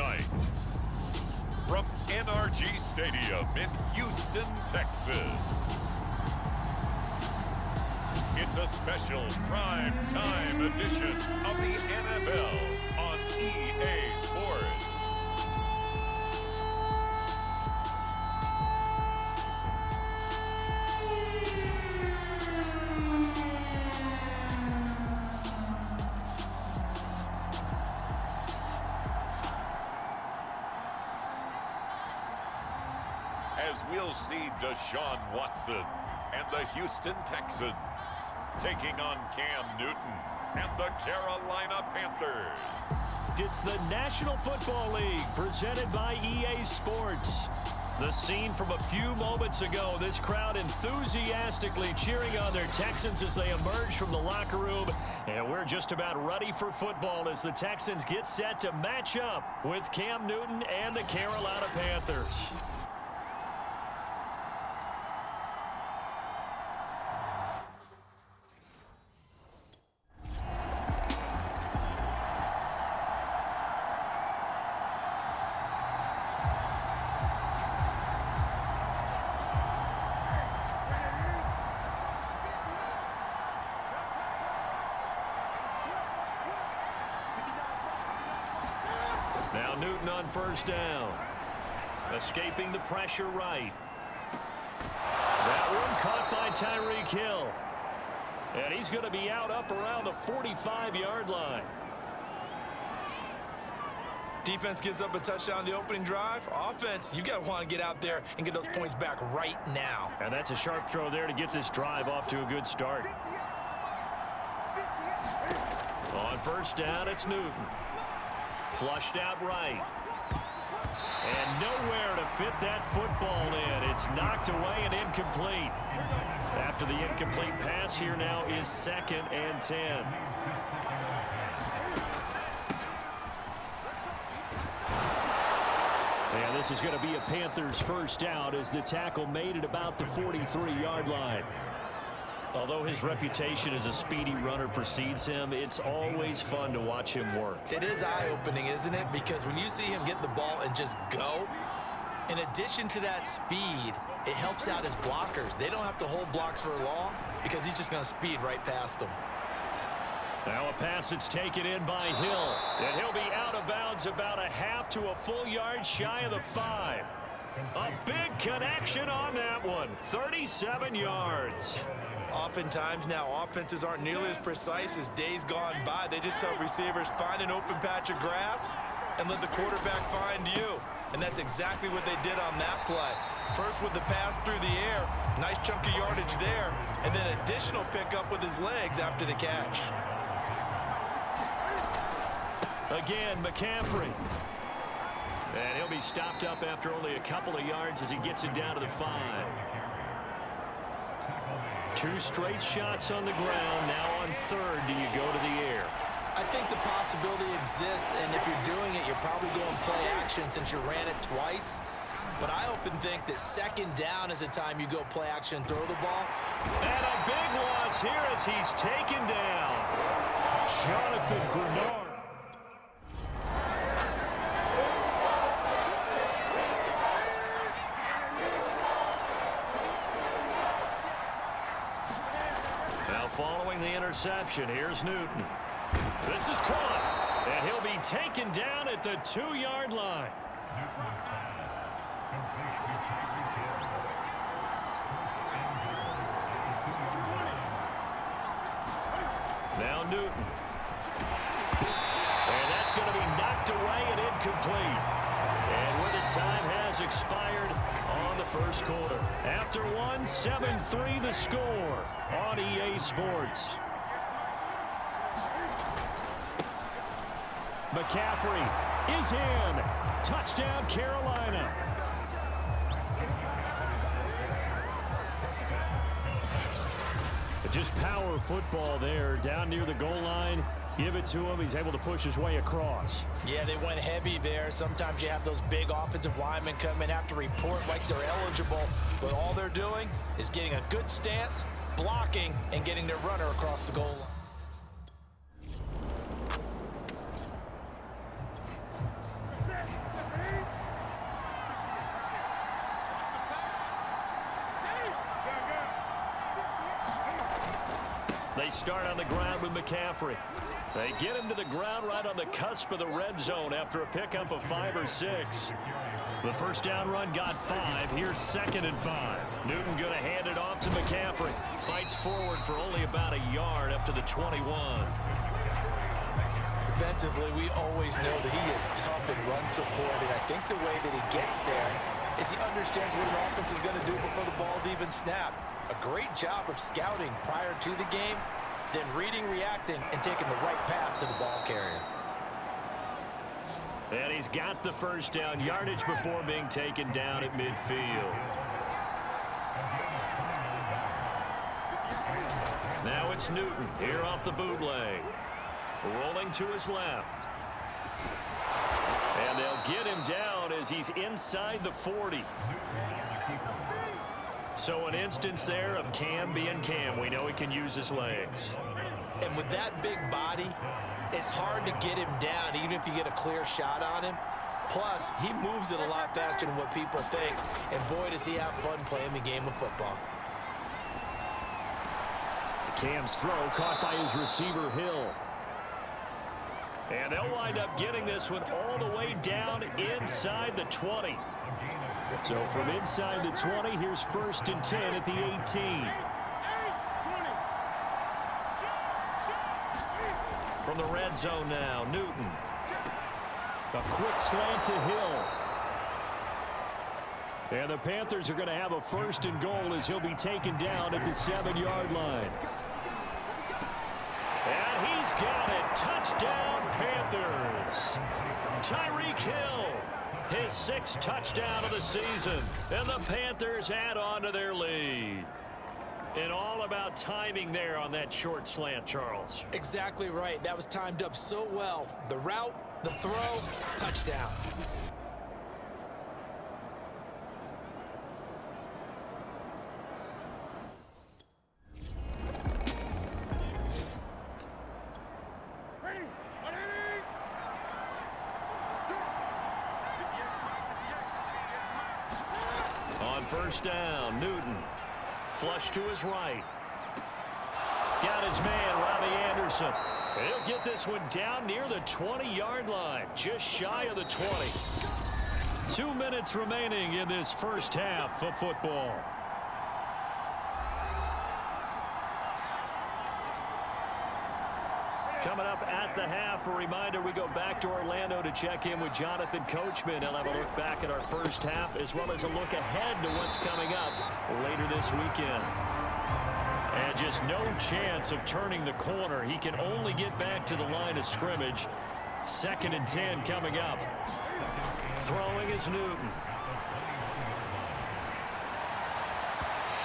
tonight. From NRG Stadium in Houston, Texas, it's a special prime time edition of the NFL on EA Sports. As we'll see Deshaun Watson and the Houston Texans taking on Cam Newton and the Carolina Panthers. It's the National Football League presented by EA Sports. The scene from a few moments ago, this crowd enthusiastically cheering on their Texans as they emerge from the locker room. And we're just about ready for football as the Texans get set to match up with Cam Newton and the Carolina Panthers. Now Newton on first down. Escaping the pressure right. That one caught by Tyreek Hill. And he's going to be out up around the 45-yard line. Defense gives up a touchdown the opening drive. Offense, you got to want to get out there and get those points back right now. And that's a sharp throw there to get this drive off to a good start. On first down, it's Newton. Flushed out right. And nowhere to fit that football in. It's knocked away and incomplete. After the incomplete pass, here now is 2nd and 10. And this is going to be a Panthers first out as the tackle made at about the 43-yard line. Although his reputation as a speedy runner precedes him, it's always fun to watch him work. It is eye-opening, isn't it? Because when you see him get the ball and just go, in addition to that speed, it helps out his blockers. They don't have to hold blocks for long because he's just going to speed right past them. Now a pass that's taken in by Hill. And he'll be out of bounds about a half to a full yard shy of the 5. A big connection on that one. 37 yards. Oftentimes now, offenses aren't nearly as precise as days gone by. They just help receivers find an open patch of grass and let the quarterback find you. And that's exactly what they did on that play. First with the pass through the air, nice chunk of yardage there, and then additional pickup with his legs after the catch. Again, McCaffrey. And he'll be stopped up after only a couple of yards as he gets it down to the 5. 2 straight shots on the ground. Now on 3rd, do you go to the air? I think the possibility exists, and if you're doing it, you're probably going play action since you ran it twice. But I often think that 2nd down is a time you go play action and throw the ball. And a big loss here as he's taken down. Jonathan Grenard. Following the interception, here's Newton. This is caught, and he'll be taken down at the 2-yard line. Now Newton. And that's going to be knocked away and incomplete. And where the time has expired on the first quarter. After one, 7-3 the score on EA Sports. McCaffrey is in. Touchdown, Carolina. Just power football there down near the goal line. Give it to him. He's able to push his way across. Yeah, they went heavy there. Sometimes you have those big offensive linemen come in, have to report like they're eligible. But all they're doing is getting a good stance, blocking, and getting their runner across the goal line. They start on the ground with McCaffrey. They get him to the ground right on the cusp of the red zone after a pickup of 5 or 6. The first down run got 5. Here's 2nd and 5. Newton going to hand it off to McCaffrey. Fights forward for only about a yard up to the 21. Defensively, we always know that he is tough in run support, and I think the way that he gets there is he understands what an offense is going to do before the ball's even snapped. A great job of scouting prior to the game, then reading, reacting, and taking the right path to the ball carrier. And he's got the first down, yardage before being taken down at midfield. Now it's Newton here off the bootleg. Rolling to his left. And they'll get him down as he's inside the 40. So an instance there of Cam being Cam. We know he can use his legs. And with that big body, it's hard to get him down even if you get a clear shot on him. Plus, he moves it a lot faster than what people think. And boy, does he have fun playing the game of football. Cam's throw caught by his receiver, Hill. And they'll wind up getting this one all the way down inside the 20. So from inside the 20, here's 1st and 10 at the 18. From the red zone now, Newton. A quick slant to Hill. And the Panthers are going to have a 1st and goal as he'll be taken down at the 7-yard line. And he's got it. Touchdown, Panthers. Tyreek Hill, his 6th touchdown of the season. And the Panthers add on to their lead. And all about timing there on that short slant, Charles. Exactly right. That was timed up so well. The route, the throw, touchdown. On 1st down, Newton. Flush to his right. Got his man, Robbie Anderson. He'll get this one down near the 20-yard line, just shy of the 20. 2 minutes remaining in this first half of football. Coming up at the half, a reminder, we go back to Orlando to check in with Jonathan Coachman. He'll have a look back at our first half as well as a look ahead to what's coming up later this weekend. And just no chance of turning the corner. He can only get back to the line of scrimmage. 2nd and 10 coming up. Throwing is Newton.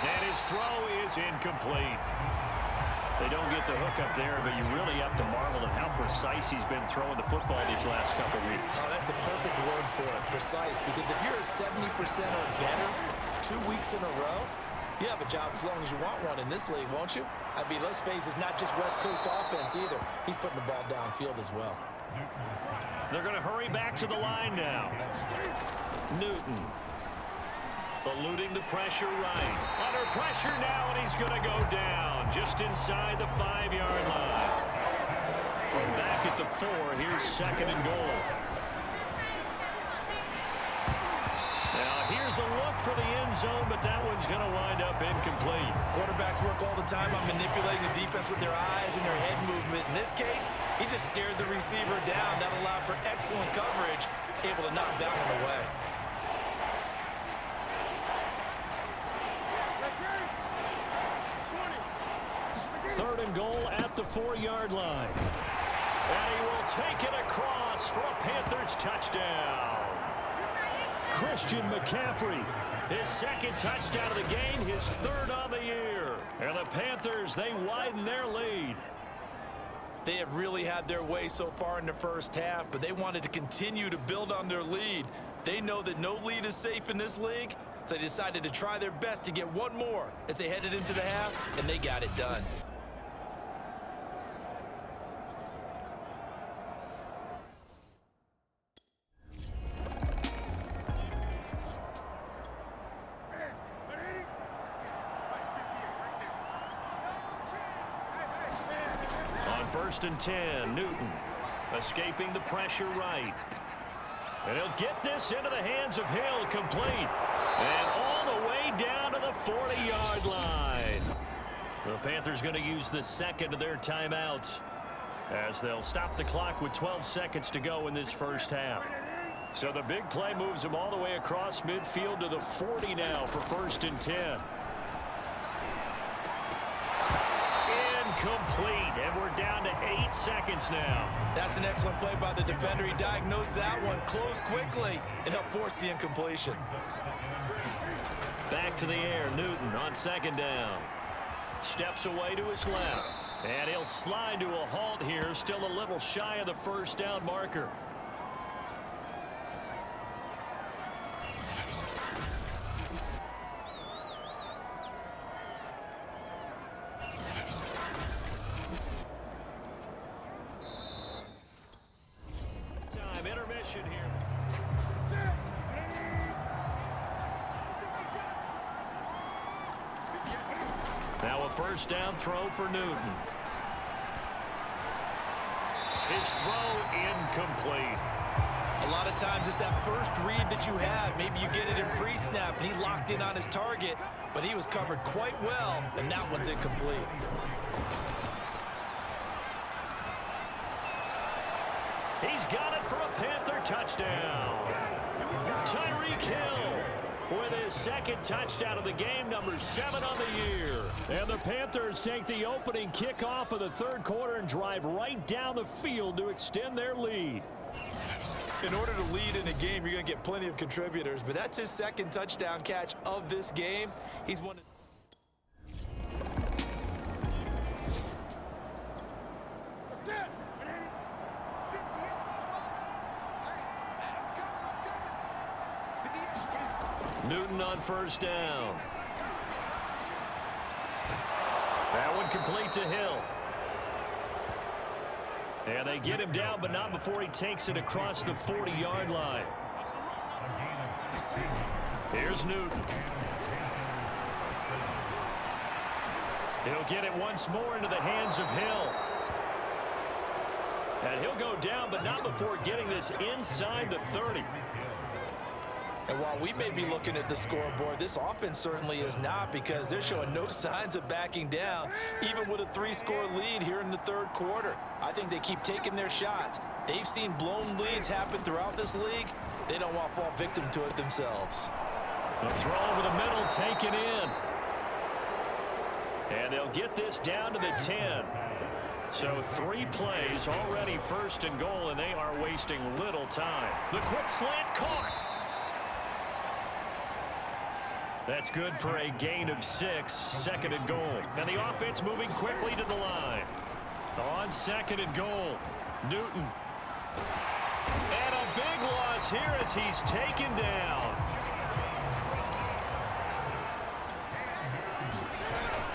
And his throw is incomplete. They don't get the hook up there, but you really have to marvel at how precise he's been throwing the football these last couple weeks. Oh, that's a perfect word for it, precise, because if you're at 70% or better 2 weeks in a row, you have a job as long as you want one in this league, won't you? I mean, let's face it, it's not just West Coast offense either. He's putting the ball downfield as well. They're going to hurry back to the line now. Newton. Eluding the pressure right. Under pressure now, and he's going to go down just inside the 5-yard line. From back at the 4, here's 2nd and goal. Now, here's a look for the end zone, but that one's going to wind up incomplete. Quarterbacks work all the time on manipulating the defense with their eyes and their head movement. In this case, he just stared the receiver down. That allowed for excellent coverage, able to knock that one away. 3rd and goal at the 4-yard line. And he will take it across for a Panthers touchdown. Christian McCaffrey, his 2nd touchdown of the game, his 3rd on the year. And the Panthers, they widen their lead. They have really had their way so far in the first half, but they wanted to continue to build on their lead. They know that no lead is safe in this league, so they decided to try their best to get one more as they headed into the half, and they got it done. first and 10. Newton escaping the pressure right. And he'll get this into the hands of Hill, complete. And all the way down to the 40-yard line. The Panthers going to use the second of their timeouts as they'll stop the clock with 12 seconds to go in this first half. So the big play moves them all the way across midfield to the 40 now for first and 10. Incomplete, and we're down to 8 seconds now. That's an excellent play by the defender. He diagnosed that one, closed quickly, and helped force the incompletion. Back to the air, Newton on second down. Steps away to his left, and he'll slide to a halt here, still a little shy of the first down marker. Intermission here. Now a first down throw for Newton. His throw incomplete. A lot of times it's that first read that you have. Maybe you get it in pre-snap, and he locked in on his target, but he was covered quite well, and that one's incomplete. He's got it for a Panther touchdown. Tyreek Hill with his second touchdown of the game, number 7 on the year. And the Panthers take the opening kickoff of the third quarter and drive right down the field to extend their lead. In order to lead in a game, you're going to get plenty of contributors, but that's his second touchdown catch of this game. He's one. Newton on first down. That one complete to Hill. And they get him down, but not before he takes it across the 40-yard line. Here's Newton. He'll get it once more into the hands of Hill. And he'll go down, but not before getting this inside the 30. And while we may be looking at the scoreboard, this offense certainly is not, because they're showing no signs of backing down, even with a 3-score lead here in the third quarter. I think they keep taking their shots. They've seen blown leads happen throughout this league. They don't want to fall victim to it themselves. The throw over the middle, taken in. And they'll get this down to the 10. So 3 plays, already first and goal, and they are wasting little time. The quick slant caught. That's good for a gain of 6, second and goal. And the offense moving quickly to the line. On second and goal, Newton. And a big loss here as he's taken down.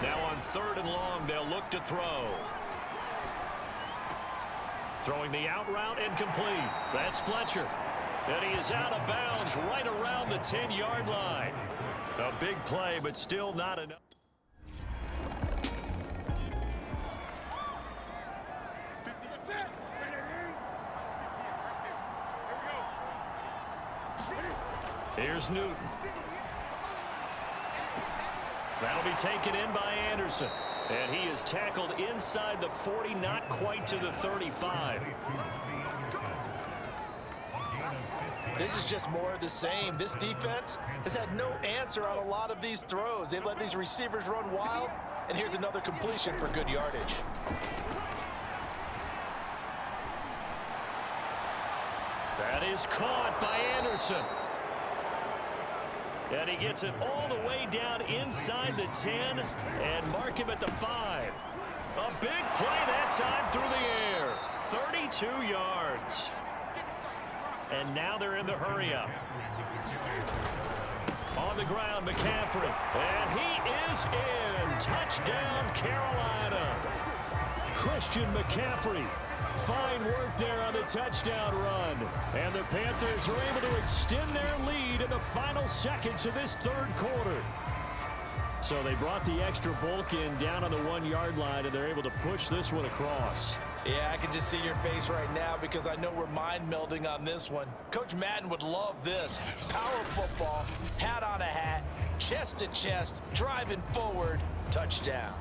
Now on third and long, they'll look to throw. Throwing the out route incomplete. That's Fletcher. And he is out of bounds right around the 10-yard line. A big play, but still not enough. Here's Newton. That'll be taken in by Anderson. And he is tackled inside the 40, not quite to the 35. This is just more of the same. This defense has had no answer on a lot of these throws. They've let these receivers run wild, and here's another completion for good yardage. That is caught by Anderson. And he gets it all the way down inside the 10 and mark him at the 5. A big play that time through the air. 32 yards. And now they're in the hurry-up. On the ground, McCaffrey. And he is in. Touchdown, Carolina. Christian McCaffrey. Fine work there on the touchdown run. And the Panthers are able to extend their lead in the final seconds of this third quarter. So they brought the extra bulk in down on the 1-yard line, and they're able to push this one across. Yeah, I can just see your face right now because I know we're mind melding on this one. Coach Madden would love this. Power football, hat on a hat, chest to chest, driving forward, touchdown.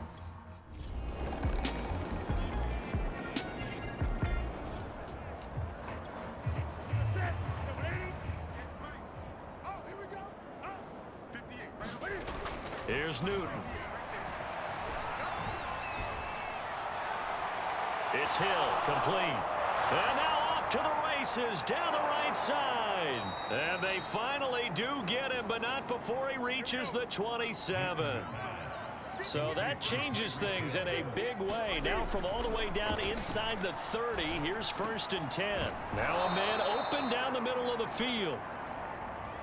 Here's Newton. It's Hill, complete. And now off to the races down the right side. And they finally do get him, but not before he reaches the 27. So that changes things in a big way. Now from all the way down inside the 30, here's 1st and 10. Now a man open down the middle of the field.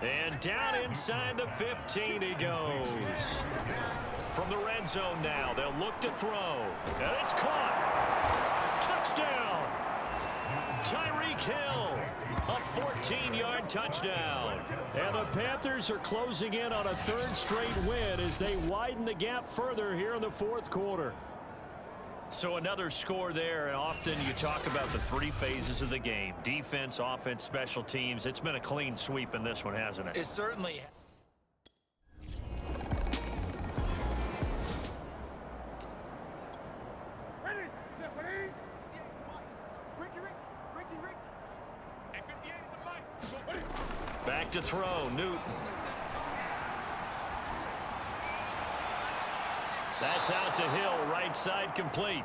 And down inside the 15 he goes. From the red zone now, they'll look to throw. And it's caught. Touchdown. Tyreek Hill. A 14-yard touchdown. And the Panthers are closing in on a 3rd straight win as they widen the gap further here in the 4th quarter. So another score there, and often you talk about the 3 phases of the game. Defense, offense, special teams. It's been a clean sweep in this one, hasn't it? It certainly. Back to throw, Newton. That's out to Hill, right side complete.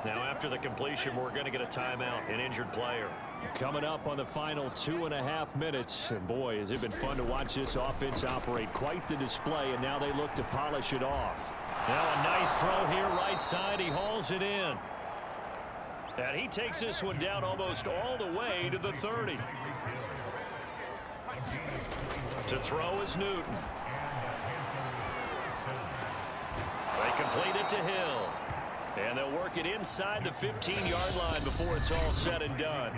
Now after the completion, we're going to get a timeout, an injured player. Coming up on the final 2.5 minutes. And boy, has it been fun to watch this offense operate. Quite the display, and now they look to polish it off. Now a nice throw here, right side. He hauls it in. And he takes this one down almost all the way to the 30. To throw is Newton. They complete it to Hill. And they'll work it inside the 15-yard line before it's all said and done.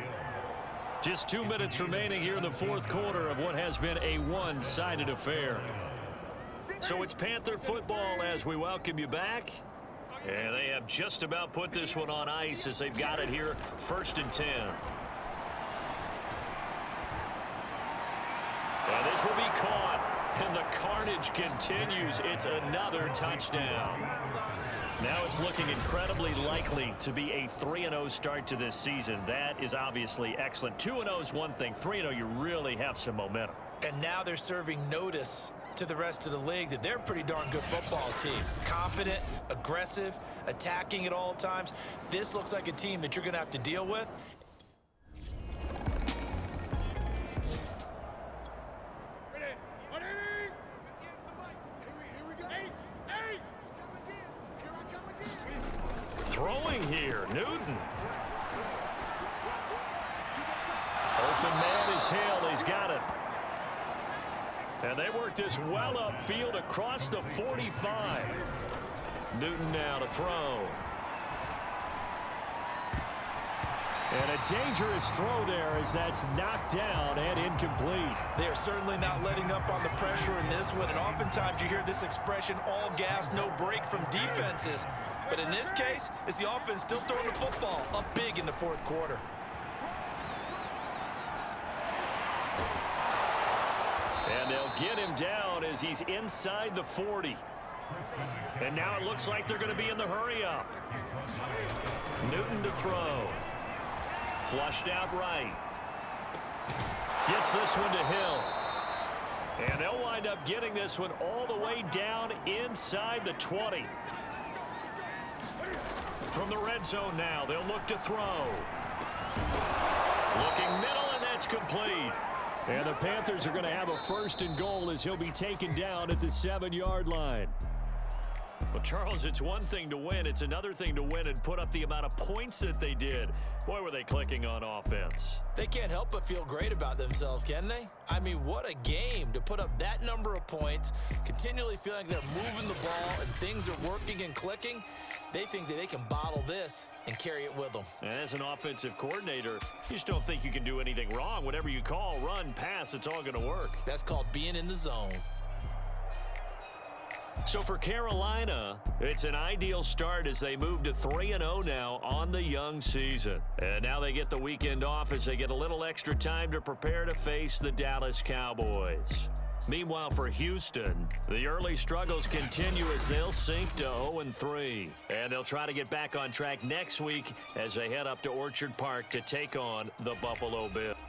Just 2 minutes remaining here in the 4th quarter of what has been a one-sided affair. So it's Panther football as we welcome you back. And they have just about put this one on ice as they've got it here, 1st and 10. And this will be caught. And the carnage continues. It's another touchdown. Now it's looking incredibly likely to be a 3-0 start to this season. That is obviously excellent. 2-0 is one thing. 3-0, you really have some momentum. And now they're serving notice to the rest of the league that they're a pretty darn good football team. Confident, aggressive, attacking at all times. This looks like a team that you're going to have to deal with. Throwing here, Newton. Open man is Hill. He's got it. And they work this well upfield across the 45. Newton now to throw. And a dangerous throw there as that's knocked down and incomplete. They are certainly not letting up on the pressure in this one. And oftentimes you hear this expression, all gas, no break from defenses. But in this case, it's the offense still throwing the football up big in the 4th quarter. And they'll get him down as he's inside the 40. And now it looks like they're going to be in the hurry-up. Newton to throw. Flushed out right. Gets this one to Hill. And they'll wind up getting this one all the way down inside the 20. From the red zone now, they'll look to throw. Looking middle, and that's complete. And the Panthers are going to have a 1st and goal as he'll be taken down at the 7-yard line. Well, Charles, it's one thing to win. It's another thing to win and put up the amount of points that they did. Boy, were they clicking on offense. They can't help but feel great about themselves, can they? I mean, what a game to put up that number of points, continually feeling like they're moving the ball and things are working and clicking. They think that they can bottle this and carry it with them. As an offensive coordinator, you just don't think you can do anything wrong. Whatever you call, run, pass, it's all going to work. That's called being in the zone. So for Carolina, it's an ideal start as they move to 3-0 now on the young season. And now they get the weekend off as they get a little extra time to prepare to face the Dallas Cowboys. Meanwhile, for Houston, the early struggles continue as they'll sink to 0-3. And they'll try to get back on track next week as they head up to Orchard Park to take on the Buffalo Bills.